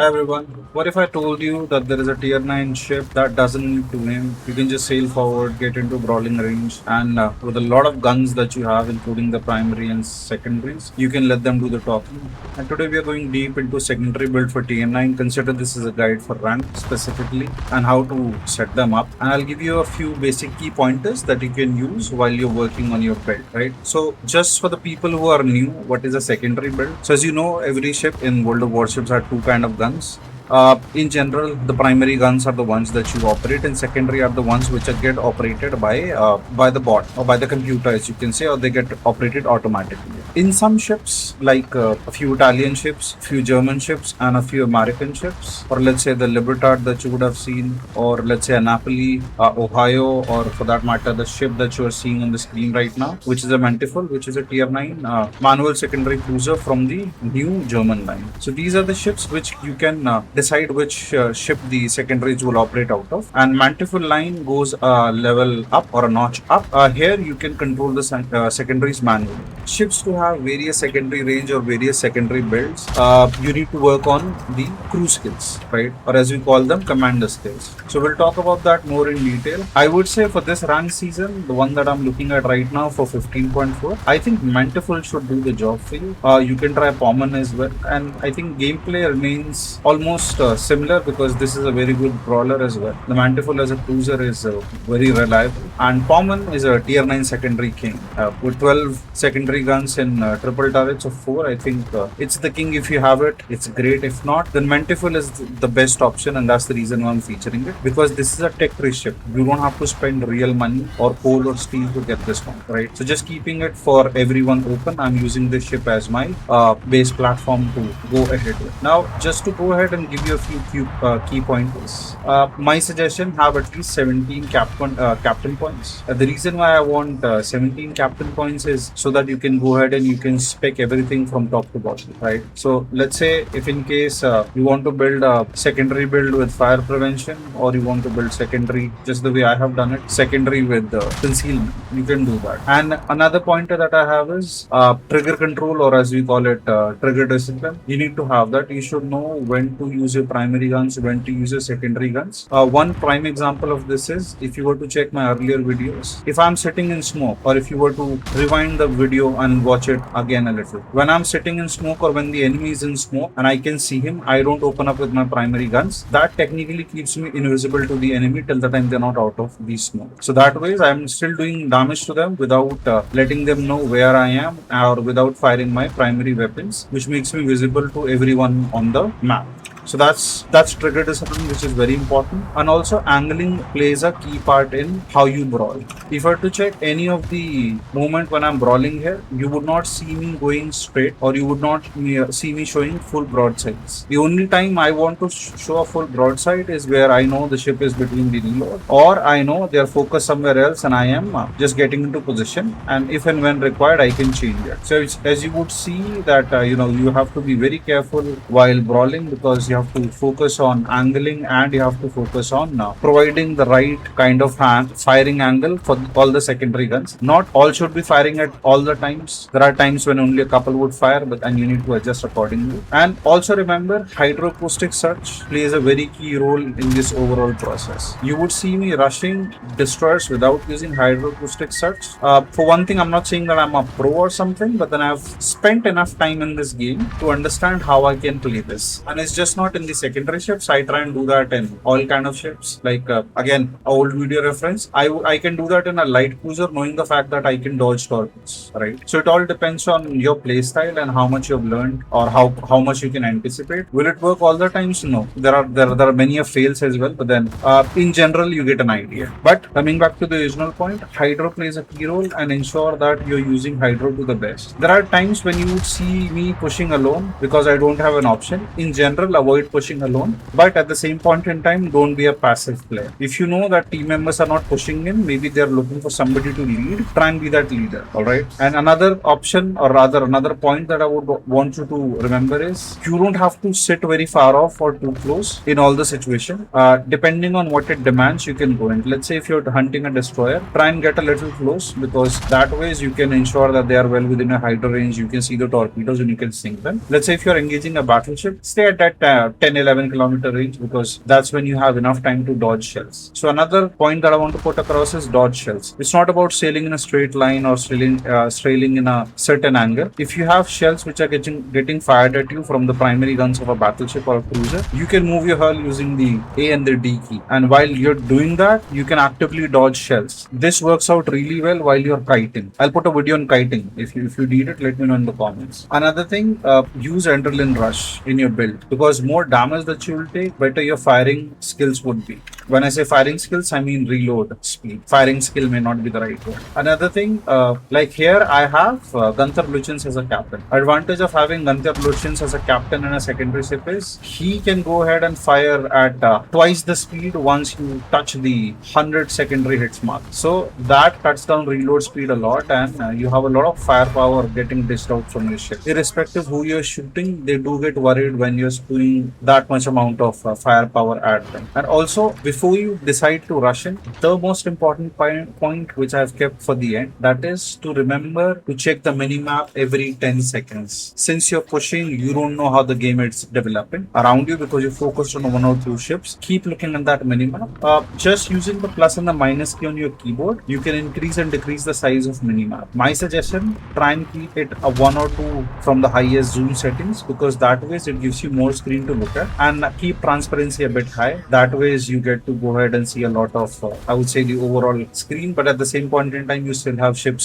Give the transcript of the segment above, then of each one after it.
Hi everyone. What if I told you that there is a tier 9 ship that doesn't need to aim? You can just sail forward, get into brawling range, and with a lot of guns that you have, including the primary and secondaries, you can let them do the talking. And today we are going deep into secondary build for tier 9. Consider this as a guide for rank specifically and how to set them up. And I'll give you a few basic key pointers that you can use while you're working on your build, right? So just for the people who are new, what is a secondary build? So as you know, every ship in World of Warships had two kind of guns. In general, the primary guns are the ones that you operate, and secondary are the ones which get operated by the bot or by the computer, as you can say, or they get operated automatically. In some ships, like a few Italian ships, few German ships, and a few American ships, or let's say the Libertad that you would have seen, or let's say a Napoli, Ohio, or for that matter, the ship that you are seeing on the screen right now, which is a Mantifull, which is a tier 9 manual secondary cruiser from the new German line. So these are the ships which you can decide which ship the secondaries will operate out of. And Mantifull line goes a level up or a notch up. Here you can control the secondaries manually. Ships to have various secondary range or various secondary builds, you need to work on the crew skills, right? Or as we call them, commander skills. So we'll talk about that more in detail. I would say for this rank season, the one that I'm looking at right now for 15.4, I think Mantifull should do the job for you. You can try Pommen as well. And I think gameplay remains almost similar because this is a very good brawler as well. The Mantifull as a cruiser is very reliable. And Pommen is a tier 9 secondary king. With 12 secondary guns in triple turrets of 4, I think it's the king if you have it. It's great. If not, then Mantifull is the best option, and that's the reason why I'm featuring it, because this is a tech-free ship. You don't have to spend real money or coal or steel to get this one, right? So just keeping it for everyone open, I'm using this ship as my base platform to go ahead with. Now, just to go ahead and give you a few key pointers, my suggestion, have at least 17 captain points. The reason why I want 17 captain points is so that you can go ahead and you can spec everything from top to bottom, right? So let's say if in case you want to build a secondary build with fire prevention, or you want to build secondary just the way I have done it, secondary with concealment, you can do that. And another pointer that I have is trigger control, or as we call it, trigger discipline. You need to have that. You should know when to use your primary guns, when to use your secondary guns. One prime example of this is, if you were to check my earlier videos, if I'm sitting in smoke, or if you were to rewind the video and watch it again a little, when I'm sitting in smoke or when the enemy is in smoke and I can see him, I don't open up with my primary guns. That technically keeps me invisible to the enemy till the time they're not out of the smoke. So that way I'm still doing damage to them without letting them know where I am, or without firing my primary weapons, which makes me visible to everyone on the map. So that's trigger discipline, which is very important. And also angling plays a key part in how you brawl. If I were to check any of the moment when I'm brawling here, you would not see me going straight, or you would not see me showing full broadsides. The only time I want to show a full broadside is where I know the ship is between the reload, or I know they are focused somewhere else and I am just getting into position, and if and when required I can change it. So as you would see that you have to be very careful while brawling, because you have to focus on angling and you have to focus on providing the right kind of firing angle for all the secondary guns. Not all should be firing at all the times. There are times when only a couple would fire, and you need to adjust accordingly. And also remember, hydroacoustic search plays a very key role in this overall process. You would see me rushing destroyers without using hydroacoustic search. For one thing, I'm not saying that I'm a pro or something, but then I've spent enough time in this game to understand how I can play this. And it's just not in the secondary ships. I try and do that in all kind of ships. Like again, old video reference, I can do that in a light cruiser, knowing the fact that I can dodge torpedoes, right? So it all depends on your play style and how much you've learned, or how much you can anticipate. Will it work all the times? No. There are many fails as well, but then in general you get an idea. But coming back to the original point, hydro plays a key role, and ensure that you're using hydro to the best. There are times when you would see me pushing alone because I don't have an option. In general, avoid pushing alone, but at the same point in time, don't be a passive player. If you know that team members are not pushing in, maybe they're looking for somebody to lead, try and be that leader. All right. And another option, or rather another point that I would want you to remember is, you don't have to sit very far off or too close in all the situation. Depending on what it demands, you can go in. Let's say if you're hunting a destroyer, try and get a little close, because that ways you can ensure that they are well within a hydro range. You can see the torpedoes and you can sink them. Let's say if you're engaging a battleship, stay at that 10-11 kilometer range, because that's when you have enough time to dodge shells. So another point that I want to put across is dodge shells. It's not about sailing in a straight line or sailing in a certain angle. If you have shells which are getting fired at you from the primary guns of a battleship or a cruiser, you can move your hull using the A and the D key. And while you're doing that, you can actively dodge shells. This works out really well while you're kiting. I'll put a video on kiting. If you need it, let me know in the comments. Another thing, use adrenaline rush in your build, because more damage that you will take, better your firing skills would be. When I say firing skills, I mean reload speed. Firing skill may not be the right word. Another thing, like here I have Gunther Lutyens as a captain. Advantage of having Gunther Lutyens as a captain in a secondary ship is he can go ahead and fire at twice the speed once you touch the 100 secondary hits mark. So that cuts down reload speed a lot, and you have a lot of firepower getting dished out from your ship. Irrespective who you're shooting, they do get worried when you're spewing that much amount of firepower at them. And also, before you decide to rush in, the most important point which I've kept for the end, that is to remember to check the minimap every 10 seconds. Since you're pushing, you don't know how the game is developing around you because you're focused on one or two ships. Keep looking at that minimap. Just using the plus and the minus key on your keyboard, you can increase and decrease the size of minimap. My suggestion, try and keep it a 1 or 2 from the highest zoom settings, because that way it gives you more screen to look at, and keep transparency a bit high. That way you get to go ahead and see a lot of, I would say, the overall screen, but at the same point in time, you still have ship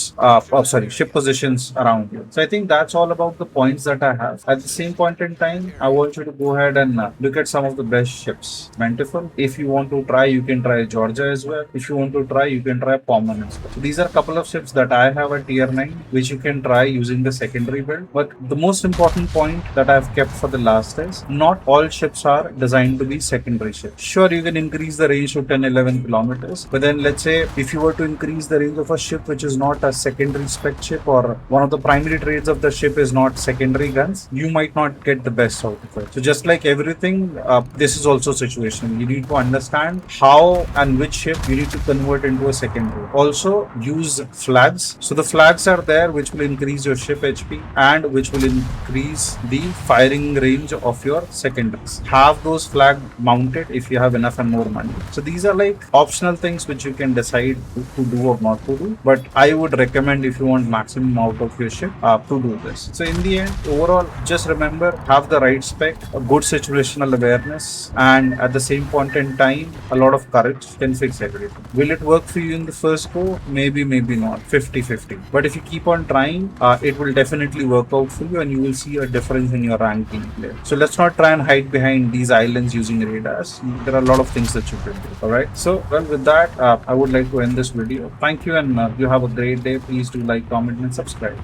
positions around you. So I think that's all about the points that I have. At the same point in time, I want you to go ahead and look at some of the best ships. Bountiful. If you want to try, you can try Georgia as well. If you want to try, you can try Pommen as well. So these are a couple of ships that I have at tier 9, which you can try using the secondary build. But the most important point that I've kept for the last is, not all ships are designed to be secondary ships. Sure, you can increase the range to 10-11 kilometers, but then let's say if you were to increase the range of a ship which is not a secondary spec ship, or one of the primary traits of the ship is not secondary guns, you might not get the best out of it. So just like everything, this is also situational. You need to understand how and which ship you need to convert into a secondary. Also, use flags. So the flags are there which will increase your ship HP and which will increase the firing range of your secondaries. Have those flags mounted if you have enough and more money. So these are like optional things which you can decide to do or not to do, but I would recommend, if you want maximum out of your ship, to do this. So in the end, overall, just remember, have the right spec, a good situational awareness, and at the same point in time, a lot of courage can fix everything. Will it work for you in the first go? Maybe, maybe not. 50-50. But if you keep on trying, it will definitely work out for you, and you will see a difference in your ranking play. So let's not try and hide behind these islands using radars. There are a lot of things that you can do. Alright. So, well, with that, I would like to end this video. Thank you, and you have a great day. Please do like, comment, and subscribe.